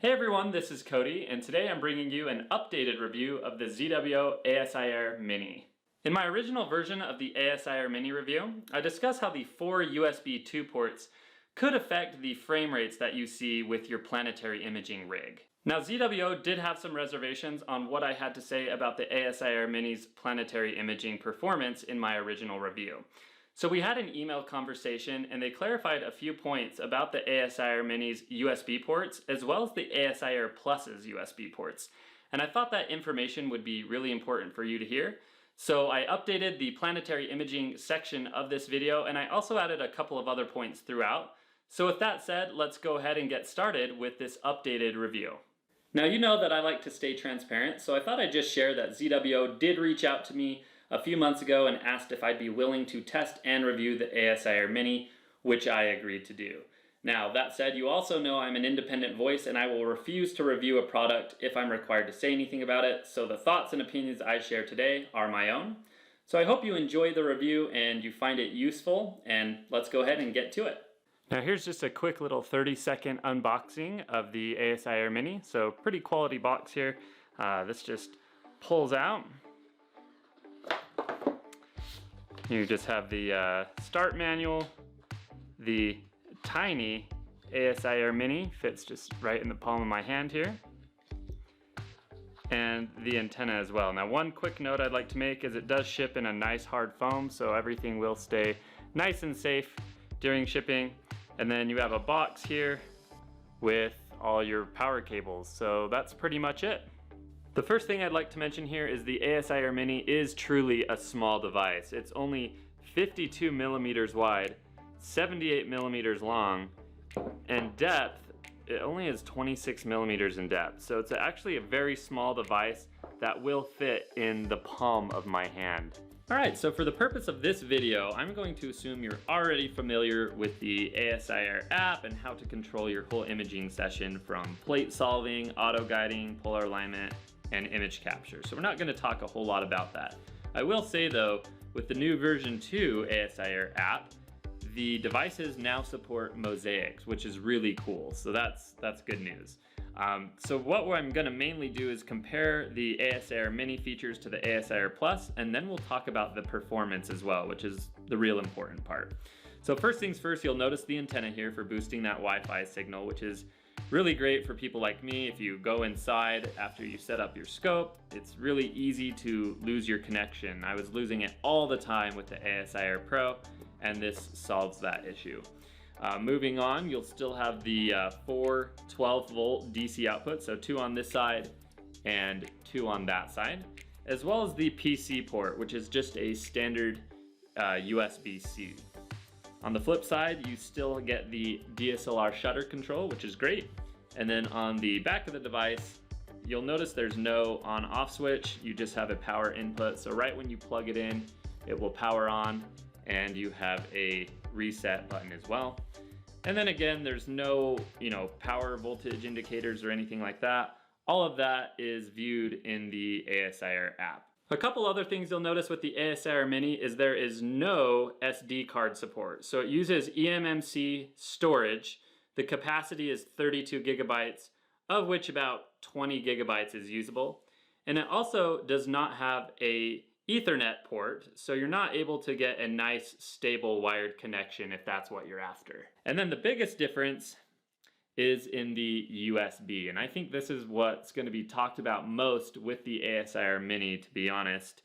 Hey everyone, this is Cody, and today I'm bringing you an updated review of the ZWO ASI Air Mini. In my original version of the ASI Air Mini review, I discuss how the 4 USB 2 ports could affect the frame rates that you see with your planetary imaging rig. Now ZWO did have some reservations on what I had to say about the ASI Air Mini's planetary imaging performance in my original review. So we had an email conversation and they clarified a few points about the ASI Air Mini's USB ports as well as the ASI Air Plus's USB ports. And I thought that information would be really important for you to hear. So I updated the planetary imaging section of this video and I also added a couple of other points throughout. So with that said, let's go ahead and get started with this updated review. Now you know that I like to stay transparent, so I thought I'd just share that ZWO did reach out to me a few months ago and asked if I'd be willing to test and review the ASI Air Mini, which I agreed to do. Now, that said, you also know I'm an independent voice and I will refuse to review a product if I'm required to say anything about it, so the thoughts and opinions I share today are my own. So I hope you enjoy the review and you find it useful, and let's go ahead and get to it. Now here's just a quick little 30-second unboxing of the ASI Air Mini. So pretty quality box here. This just pulls out. You just have the start manual, the tiny ASI Air Mini, fits just right in the palm of my hand here, and the antenna as well. Now one quick note I'd like to make is it does ship in a nice hard foam, so everything will stay nice and safe during shipping. And then you have a box here with all your power cables, so that's pretty much it. The first thing I'd like to mention here is the ASI Air Mini is truly a small device. It's only 52 millimeters wide, 78 millimeters long, and depth, it only has 26 millimeters in depth. So it's actually a very small device that will fit in the palm of my hand. Alright, so for the purpose of this video, I'm going to assume you're already familiar with the ASI Air app and how to control your whole imaging session from plate solving, auto guiding, polar alignment, and image capture. So we're not going to talk a whole lot about that. I will say though, with the new version 2 ASI Air app, the devices now support mosaics, which is really cool. So that's good news. So what I'm going to mainly do is compare the ASI Air Mini features to the ASI Air Plus, and then we'll talk about the performance as well, which is the real important part. So first things first, you'll notice the antenna here for boosting that Wi-Fi signal, which is really great for people like me. If you go inside after you set up your scope, it's really easy to lose your connection. I was losing it all the time with the ASI Air Pro, and this solves that issue. Moving on, you'll still have the 4 12-volt DC outputs, so 2 on this side and 2 on that side, as well as the PC port, which is just a standard USB-C. On the flip side, you still get the DSLR shutter control, which is great. And then on the back of the device, you'll notice there's no on-off switch, you just have a power input. So right when you plug it in, it will power on, and you have a reset button as well. And then again, there's no, power voltage indicators or anything like that. All of that is viewed in the ASI Air app. A couple other things you'll notice with the ASI Air Mini is there is no SD card support. So it uses eMMC storage. The capacity is 32 gigabytes, of which about 20 gigabytes is usable. And it also does not have a Ethernet port, so you're not able to get a nice stable wired connection if that's what you're after. And then the biggest difference is in the USB, and I think this is what's going to be talked about most with the ASI Air Mini, to be honest,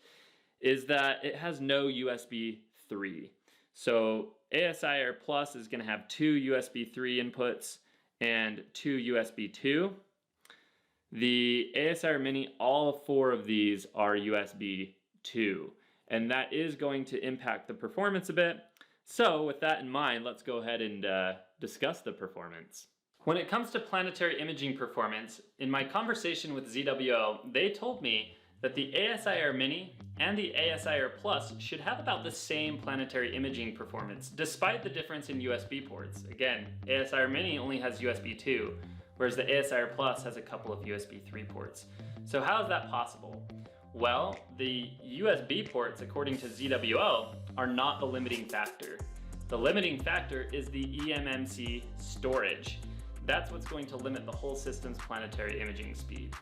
is that it has no USB 3. So ASI Air Plus is going to have 2 USB 3 inputs and 2 USB 2. The ASI Air Mini, all 4 of these are USB 2, and that is going to impact the performance a bit. So with that in mind, let's go ahead and discuss the performance. When it comes to planetary imaging performance, in my conversation with ZWO, they told me that the ASI Air Mini and the ASI Air Plus should have about the same planetary imaging performance, despite the difference in USB ports. Again, ASI Air Mini only has USB 2, whereas the ASI Air Plus has a couple of USB 3 ports. So how is that possible? Well, the USB ports, according to ZWO, are not the limiting factor. The limiting factor is the eMMC storage. That's what's going to limit the whole system's planetary imaging speed.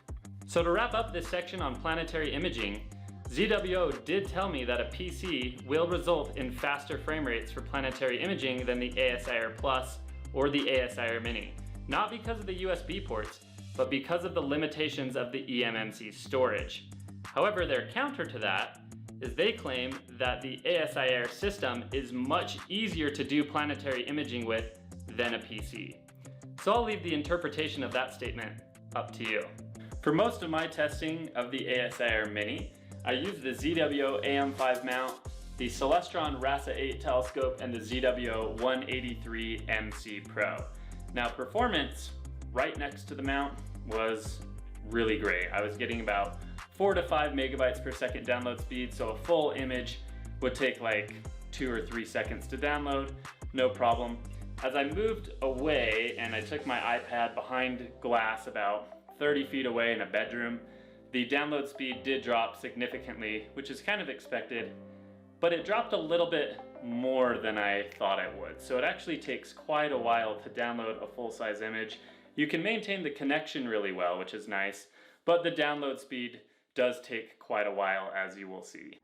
So to wrap up this section on planetary imaging, ZWO did tell me that a PC will result in faster frame rates for planetary imaging than the ASI Air Plus or the ASI Air Mini. Not because of the USB ports, but because of the limitations of the eMMC storage. However, their counter to that is they claim that the ASI Air system is much easier to do planetary imaging with than a PC. So I'll leave the interpretation of that statement up to you. For most of my testing of the ASI Air Mini, I used the ZWO AM5 mount, the Celestron RASA 8 telescope, and the ZWO 183 MC Pro. Now performance right next to the mount was really great. I was getting about 4 to 5 megabytes per second download speed, so a full image would take like 2 or 3 seconds to download, no problem. As I moved away and I took my iPad behind glass about 30 feet away in a bedroom, the download speed did drop significantly, which is kind of expected, but it dropped a little bit more than I thought it would. So it actually takes quite a while to download a full-size image. You can maintain the connection really well, which is nice, but the download speed does take quite a while, as you will see.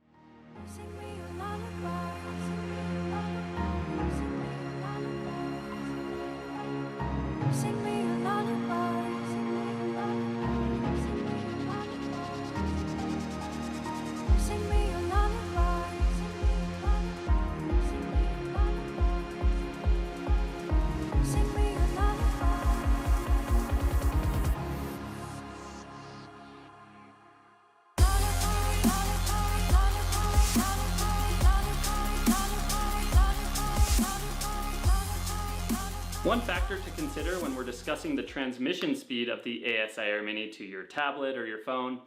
One factor to consider when we're discussing the transmission speed of the ASI Air Mini to your tablet or your phone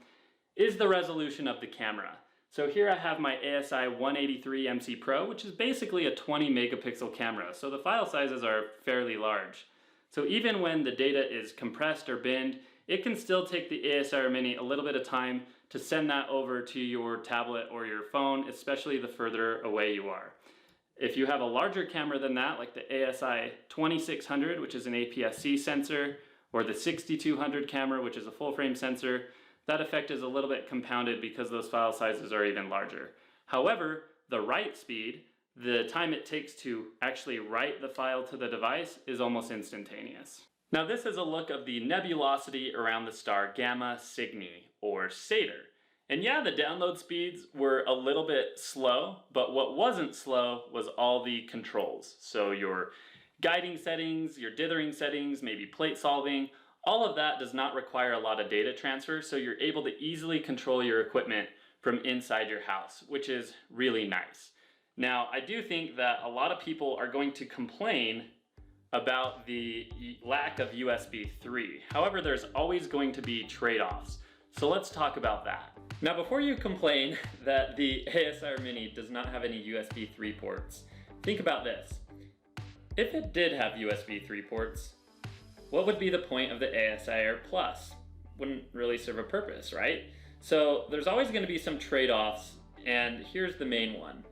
is the resolution of the camera. So here I have my ASI 183 MC Pro, which is basically a 20 megapixel camera, so the file sizes are fairly large. So even when the data is compressed or binned, it can still take the ASI Air Mini a little bit of time to send that over to your tablet or your phone, especially the further away you are. If you have a larger camera than that, like the ASI 2600, which is an APS-C sensor, or the 6200 camera, which is a full-frame sensor, that effect is a little bit compounded because those file sizes are even larger. However, the write speed, the time it takes to actually write the file to the device, is almost instantaneous. Now this is a look of the nebulosity around the star Gamma Cygni, or Satyr. And yeah, the download speeds were a little bit slow, but what wasn't slow was all the controls. So your guiding settings, your dithering settings, maybe plate solving, all of that does not require a lot of data transfer, so you're able to easily control your equipment from inside your house, which is really nice. Now, I do think that a lot of people are going to complain about the lack of USB 3. However, there's always going to be trade-offs. So let's talk about that. Now, before you complain that the ASI Air Mini does not have any USB 3 ports, think about this. If it did have USB 3 ports, what would be the point of the ASI Air Plus? Wouldn't really serve a purpose, right? So there's always going to be some trade-offs, and here's the main one.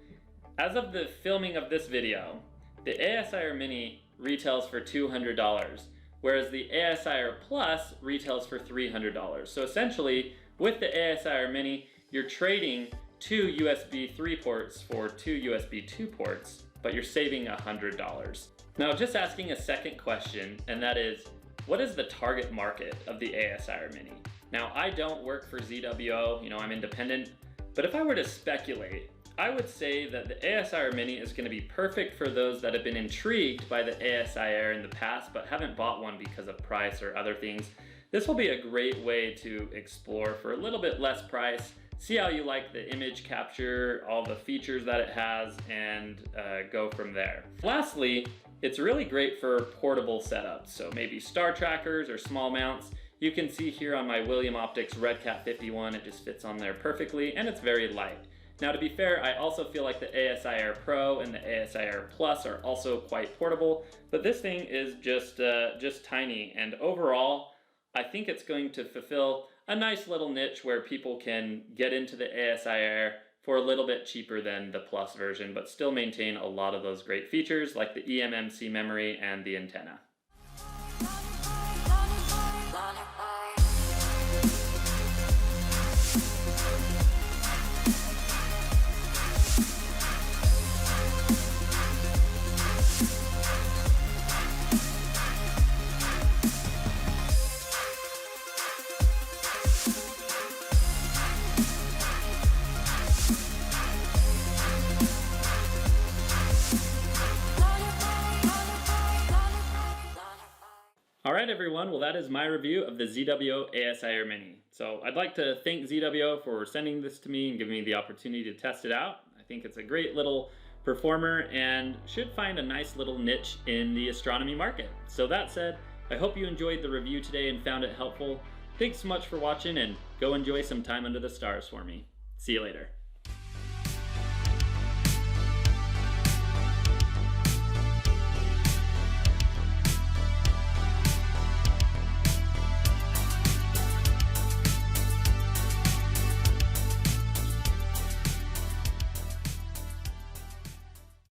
As of the filming of this video, the ASI Air Mini retails for $200, whereas the ASI Air Plus retails for $300. So essentially, with the ASI Air Mini, you're trading 2 USB 3 ports for 2 USB 2 ports, but you're saving $100. Now, just asking a second question, and that is, what is the target market of the ASI Air Mini? Now, I don't work for ZWO, I'm independent, but if I were to speculate, I would say that the ASI Air Mini is going to be perfect for those that have been intrigued by the ASI Air in the past but haven't bought one because of price or other things. This will be a great way to explore for a little bit less price, see how you like the image capture, all the features that it has, and go from there. Lastly, it's really great for portable setups, so maybe star trackers or small mounts. You can see here on my William Optics Redcat 51, it just fits on there perfectly, and it's very light. Now, to be fair, I also feel like the ASI Air Pro and the ASI Air Plus are also quite portable, but this thing is just tiny, and overall, I think it's going to fulfill a nice little niche where people can get into the ASI Air for a little bit cheaper than the Plus version, but still maintain a lot of those great features like the eMMC memory and the antenna. Alright everyone, well that is my review of the ZWO ASI Air Mini. So I'd like to thank ZWO for sending this to me and giving me the opportunity to test it out. I think it's a great little performer and should find a nice little niche in the astronomy market. So that said, I hope you enjoyed the review today and found it helpful. Thanks so much for watching, and go enjoy some time under the stars for me. See you later.